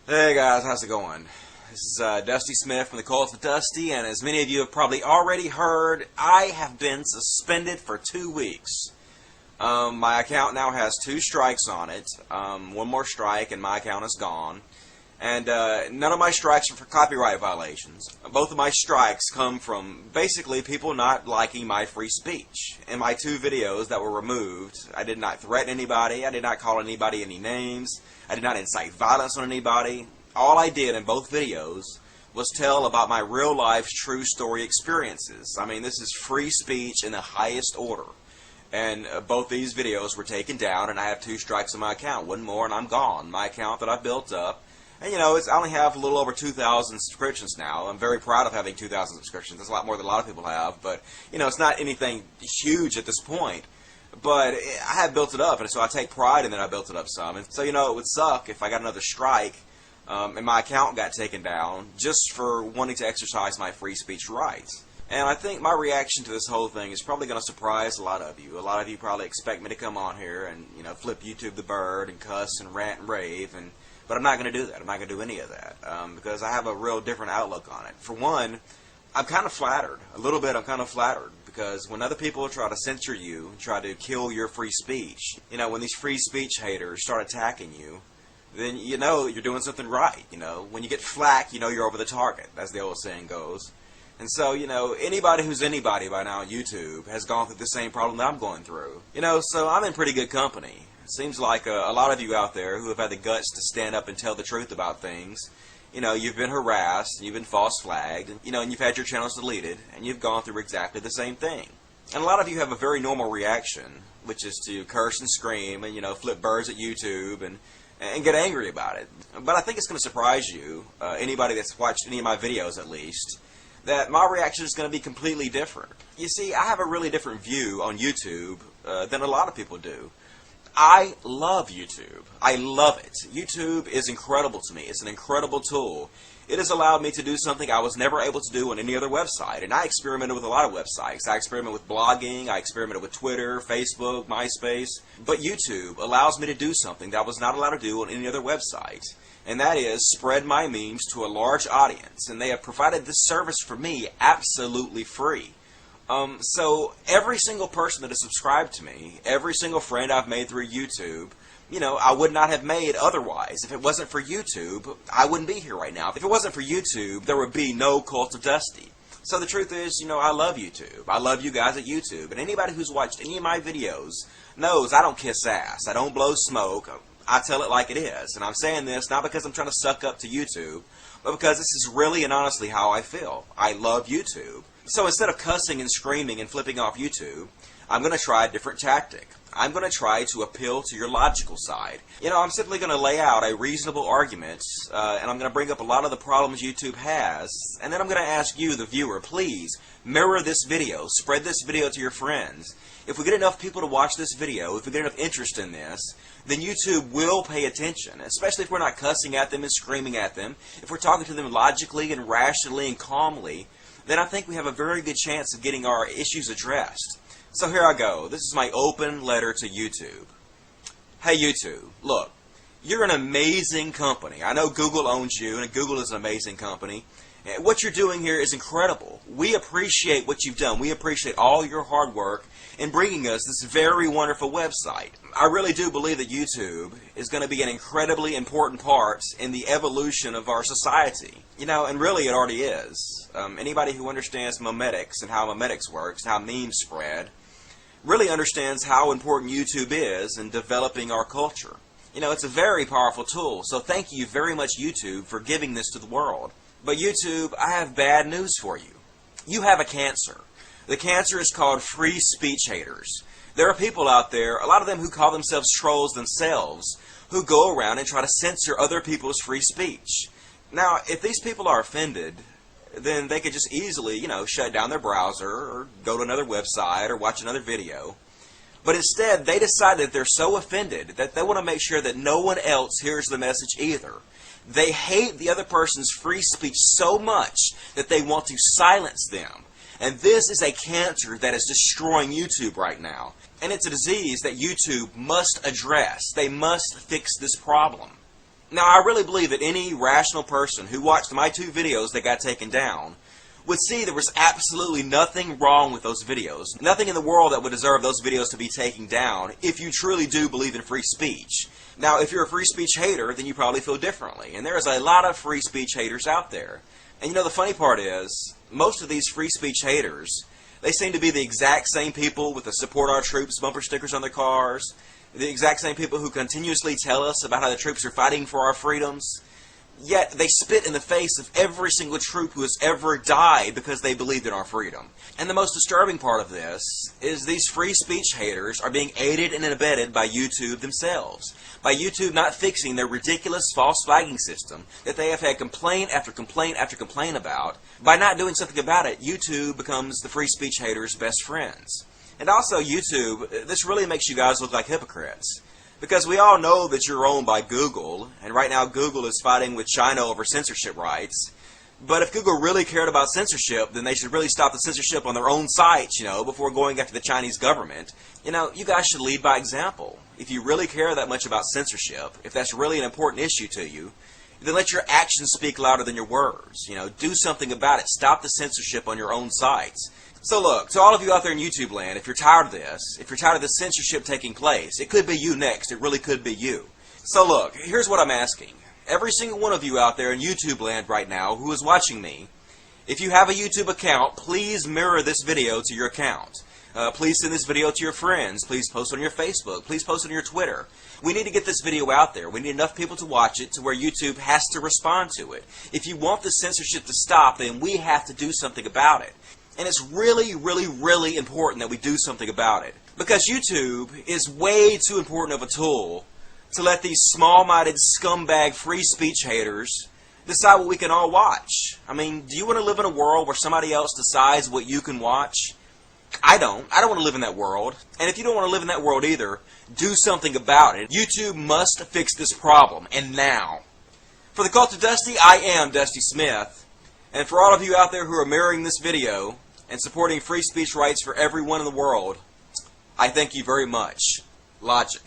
Hey guys, how's it going? This is Dusty Smith from the Cult of Dusty, and as many of you have probably already heard, I have been suspended for 2 weeks. My account now has 2 strikes on it. One more strike and my account is gone. And none of my strikes are for copyright violations. Both of my strikes come from basically people not liking my free speech. In my 2 videos that were removed, I did not threaten anybody, I did not call anybody any names, I did not incite violence on anybody. All I did in both videos was tell about my real life true story experiences. I mean, this is free speech in the highest order. And both these videos were taken down, and I have 2 strikes on my account. One more and I'm gone. My account that I've built up. And you know, I only have a little over 2,000 subscriptions now. I'm very proud of having 2,000 subscriptions. That's a lot more than a lot of people have. But, you know, it's not anything huge at this point. But I have built it up, and so I take pride in that I built it up some. And so, you know, it would suck if I got another strike and my account got taken down just for wanting to exercise my free speech rights. And I think my reaction to this whole thing is probably going to surprise a lot of you. A lot of you probably expect me to come on here and, you know, flip YouTube the bird and cuss and rant and rave. But I'm not going to do that. I'm not going to do any of that because I have a real different outlook on it. For one, I'm kind of flattered. A little bit I'm kind of flattered because when other people try to censor you, try to kill your free speech, you know, when these free speech haters start attacking you, then you know you're doing something right. You know, when you get flack, you know you're over the target, as the old saying goes. And so, you know, anybody who's anybody by now on YouTube has gone through the same problem that I'm going through. You know, so I'm in pretty good company. It seems like a lot of you out there who have had the guts to stand up and tell the truth about things, you know, you've been harassed, and you've been false flagged, and, you know, and you've had your channels deleted, and you've gone through exactly the same thing. And a lot of you have a very normal reaction, which is to curse and scream and, you know, flip birds at YouTube and get angry about it. But I think it's going to surprise you, anybody that's watched any of my videos at least, that my reaction is going to be completely different. You see, I have a really different view on YouTube than a lot of people do. I love YouTube. I love it. YouTube is incredible to me. It's an incredible tool. It has allowed me to do something I was never able to do on any other website. And I experimented with a lot of websites. I experimented with blogging. I experimented with Twitter, Facebook, MySpace. But YouTube allows me to do something that I was not allowed to do on any other website. And that is spread my memes to a large audience. And they have provided this service for me absolutely free. So every single person that has subscribed to me, every single friend I've made through YouTube, you know, I would not have made otherwise. If it wasn't for YouTube, I wouldn't be here right now. If it wasn't for YouTube, there would be no Cult of Dusty. So the truth is, you know, I love YouTube. I love you guys at YouTube. And anybody who's watched any of my videos knows I don't kiss ass. I don't blow smoke. I tell it like it is. And I'm saying this not because I'm trying to suck up to YouTube, but because this is really and honestly how I feel. I love YouTube. So instead of cussing and screaming and flipping off YouTube, I'm going to try a different tactic. I'm going to try to appeal to your logical side. You know, I'm simply going to lay out a reasonable argument, and I'm going to bring up a lot of the problems YouTube has, and then I'm going to ask you, the viewer, please mirror this video, spread this video to your friends. If we get enough people to watch this video, if we get enough interest in this, then YouTube will pay attention, especially if we're not cussing at them and screaming at them. If we're talking to them logically and rationally and calmly, then I think we have a very good chance of getting our issues addressed. So here I go. This is my open letter to YouTube. Hey YouTube, look, you're an amazing company. I know Google owns you, and Google is an amazing company. What you're doing here is incredible. We appreciate what you've done. We appreciate all your hard work in bringing us this very wonderful website. I really do believe that YouTube is going to be an incredibly important part in the evolution of our society. You know, and really it already is. Anybody who understands memetics and how memetics works, how memes spread, really understands how important YouTube is in developing our culture. You know, it's a very powerful tool, so thank you very much, YouTube, for giving this to the world. But YouTube, I have bad news for you. You have a cancer. The cancer is called free speech haters. There are people out there, a lot of them who call themselves trolls themselves, who go around and try to censor other people's free speech. Now, if these people are offended, then they could just easily, you know, shut down their browser or go to another website or watch another video. But instead, they decide that they're so offended that they want to make sure that no one else hears the message either. They hate the other person's free speech so much that they want to silence them. And this is a cancer that is destroying YouTube right now. And it's a disease that YouTube must address. They must fix this problem. Now, I really believe that any rational person who watched my 2 videos that got taken down would see there was absolutely nothing wrong with those videos. Nothing in the world that would deserve those videos to be taken down if you truly do believe in free speech. Now, if you're a free speech hater, then you probably feel differently. And there is a lot of free speech haters out there. And you know, the funny part is, most of these free speech haters, they seem to be the exact same people with the Support Our Troops bumper stickers on their cars, the exact same people who continuously tell us about how the troops are fighting for our freedoms. Yet they spit in the face of every single troop who has ever died because they believed in our freedom. And the most disturbing part of this is these free speech haters are being aided and abetted by YouTube themselves. By YouTube not fixing their ridiculous false flagging system that they have had complaint after complaint after complaint about. By not doing something about it, YouTube becomes the free speech haters' best friends. And also YouTube, this really makes you guys look like hypocrites. Because we all know that you're owned by Google, and right now Google is fighting with China over censorship rights. But if Google really cared about censorship, then they should really stop the censorship on their own sites, before going after the Chinese government. You guys should lead by example. If you really care that much about censorship, if that's really an important issue to you, then let your actions speak louder than your words. Do something about it. Stop the censorship on your own sites. So look, to all of you out there in YouTube land, if you're tired of this, if you're tired of the censorship taking place, it could be you next. It really could be you. So look, here's what I'm asking. Every single one of you out there in YouTube land right now who is watching me, if you have a YouTube account, please mirror this video to your account. Please send this video to your friends. Please post on your Facebook. Please post on your Twitter. We need to get this video out there. We need enough people to watch it to where YouTube has to respond to it. If you want the censorship to stop, then we have to do something about it. And it's really, really, really important that we do something about it. Because YouTube is way too important of a tool to let these small-minded scumbag free speech haters decide what we can all watch. I mean, do you want to live in a world where somebody else decides what you can watch? I don't. I don't want to live in that world. And if you don't want to live in that world either, do something about it. YouTube must fix this problem, and now. For the Cult of Dusty, I am Dusty Smith. And for all of you out there who are mirroring this video and supporting free speech rights for everyone in the world, I thank you very much. Logic.